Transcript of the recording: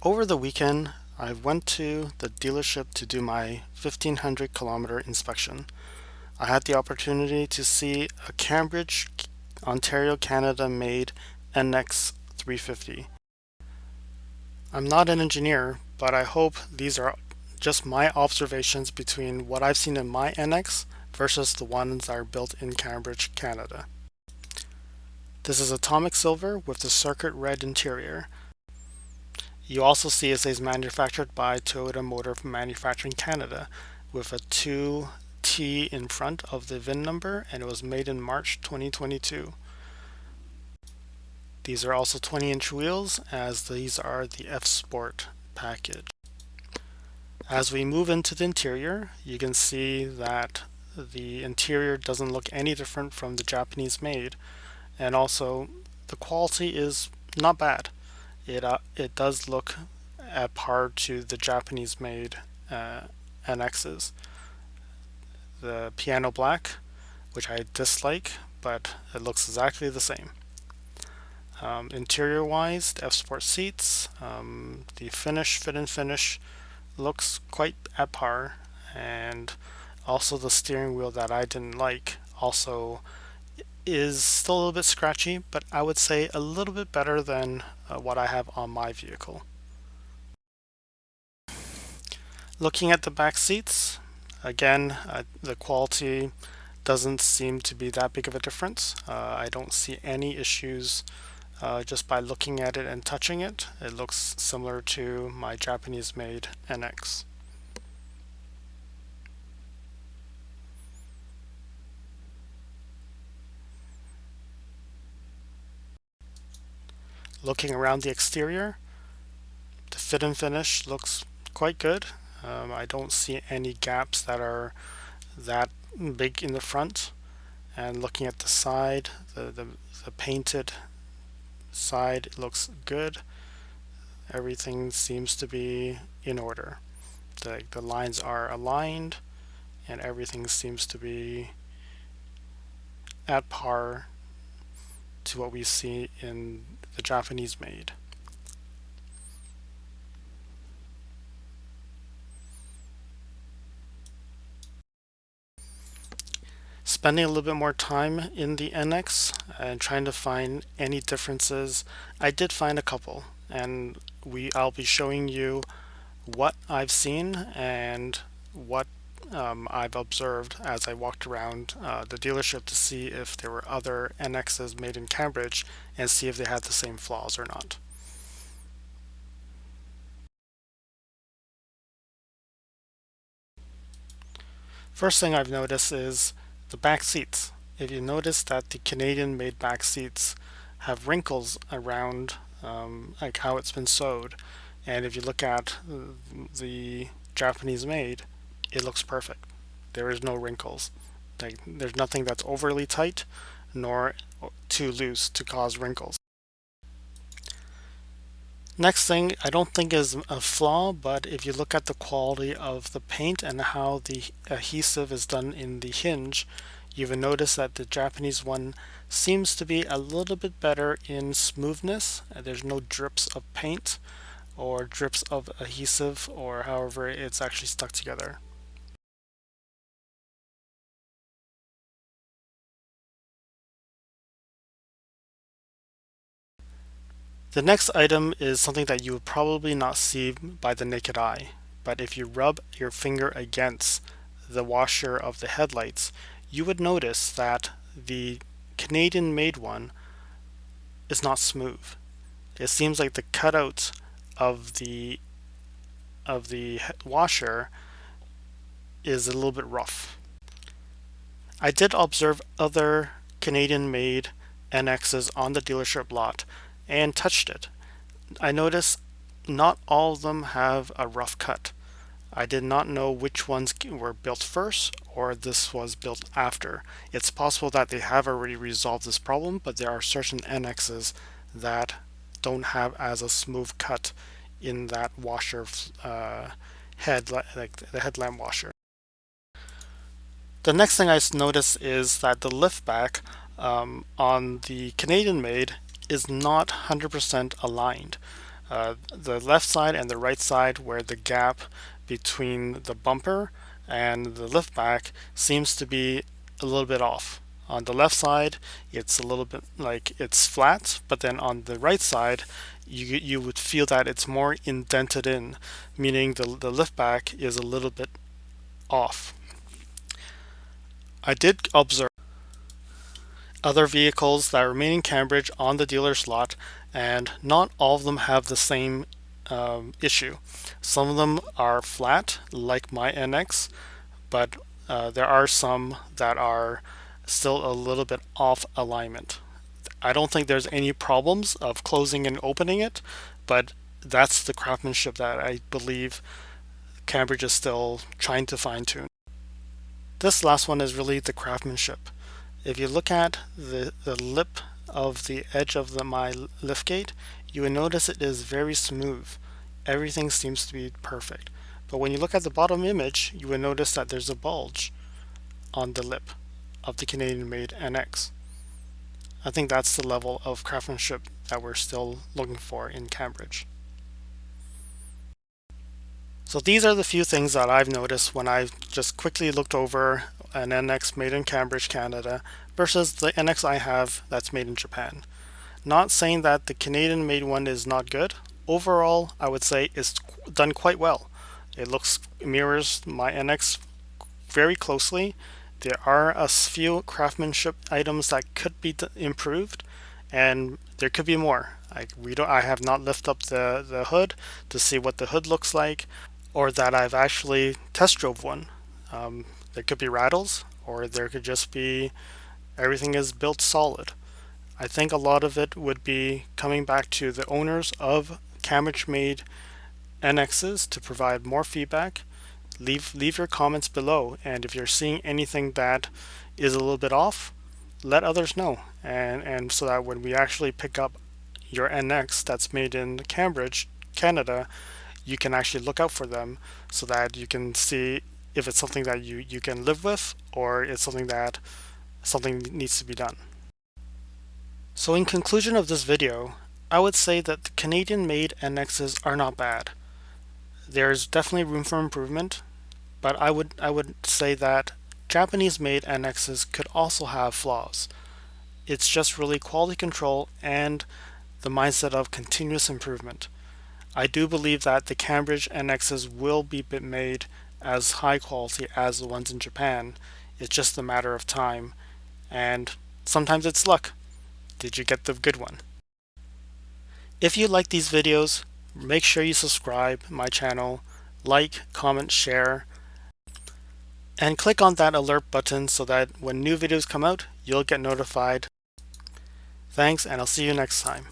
Over the weekend, I went to the dealership to do my 1,500 kilometer inspection. I had the opportunity to see a Cambridge, Ontario, Canada made NX350. I'm not an engineer, but I hope these are just my observations between what I've seen in my NX versus the ones that are built in Cambridge, Canada. This is atomic silver with the circuit red interior. You also see it says manufactured by Toyota Motor Manufacturing Canada with a 2T in front of the VIN number, and it was made in March 2022. These are also 20-inch wheels, as these are the FSport package. As we move into the interior, you can see that the interior doesn't look any different from the Japanese made, and also the quality is not bad. It does look at par to the Japanese made NXs. The piano black, which I dislike, but it looks exactly the same. Interior wise, the F Sport seats, the fit and finish looks quite at par, and also the steering wheel that I didn't like also is still a little bit scratchy, but I would say a little bit better than what I have on my vehicle. Looking at the back seats, again, the quality doesn't seem to be that big of a difference. I don't see any issues just by looking at it and touching it. It looks similar to my Japanese made NX. Looking around the exterior, the fit and finish looks quite good. I don't see any gaps that are that big in the front. And looking at the side, the painted side looks good. Everything seems to be in order. The lines are aligned, and everything seems to be at par to what we see in the Japanese made. Spending a little bit more time in the NX and trying to find any differences, I did find a couple, and I'll be showing you what I've seen and what I've observed as I walked around the dealership to see if there were other NXs made in Cambridge and see if they had the same flaws or not. First thing I've noticed is the back seats. If you notice that the Canadian made back seats have wrinkles around like how it's been sewed, and if you look at the Japanese made, it looks perfect. There is no wrinkles. Like, there's nothing that's overly tight nor too loose to cause wrinkles. Next thing, I don't think is a flaw, but if you look at the quality of the paint and how the adhesive is done in the hinge, you will notice that the Japanese one seems to be a little bit better in smoothness. There's no drips of paint or drips of adhesive or however it's actually stuck together. The next item is something that you would probably not see by the naked eye, but if you rub your finger against the washer of the headlights, you would notice that the Canadian made one is not smooth. It seems like the cutout of the washer is a little bit rough. I did observe other Canadian made NXs on the dealership lot and touched it. I noticed not all of them have a rough cut. I did not know which ones were built first or this was built after. It's possible that they have already resolved this problem, but there are certain NXs that don't have as a smooth cut in that washer head, like the headlamp washer. The next thing I noticed is that the lift back on the Canadian made is not 100% aligned. the left side and the right side, where the gap between the bumper and the lift back seems to be a little bit off. On the left side, it's a little bit like it's flat, but then on the right side, you would feel that it's more indented in, meaning the lift back is a little bit off. I did observe other vehicles that remain in Cambridge on the dealer's lot, and not all of them have the same issue. Some of them are flat, like my NX, but there are some that are still a little bit off alignment. I don't think there's any problems of closing and opening it, but that's the craftsmanship that I believe Cambridge is still trying to fine tune. This last one is really the craftsmanship. If you look at the lip of the edge of my liftgate, you will notice it is very smooth. Everything seems to be perfect. But when you look at the bottom image, you will notice that there's a bulge on the lip of the Canadian-made NX. I think that's the level of craftsmanship that we're still looking for in Cambridge. So these are the few things that I've noticed when I've just quickly looked over an NX made in Cambridge, Canada versus the NX I have that's made in Japan. Not saying that the Canadian made one is not good. Overall, I would say it's done quite well. It mirrors my NX very closely. There are a few craftsmanship items that could be improved, and there could be more. I have not lifted up the hood to see what the hood looks like, or that I've actually test drove one. There could be rattles, or there could just be everything is built solid. I think a lot of it would be coming back to the owners of Cambridge-made NXs to provide more feedback. Leave your comments below, and if you're seeing anything that is a little bit off, let others know, and so that when we actually pick up your NX that's made in Cambridge, Canada, you can actually look out for them so that you can see if it's something that you can live with, or it's something that needs to be done. So in conclusion of this video, I would say that the Canadian-made NXs are not bad. There's definitely room for improvement, but I would say that Japanese-made NXs could also have flaws. It's just really quality control and the mindset of continuous improvement. I do believe that the Cambridge NXs will be made as high quality as the ones in Japan. It's just a matter of time, and sometimes it's luck. Did you get the good one? If you like these videos, make sure you subscribe my channel, like, comment, share, and click on that alert button so that when new videos come out, you'll get notified. Thanks, and I'll see you next time.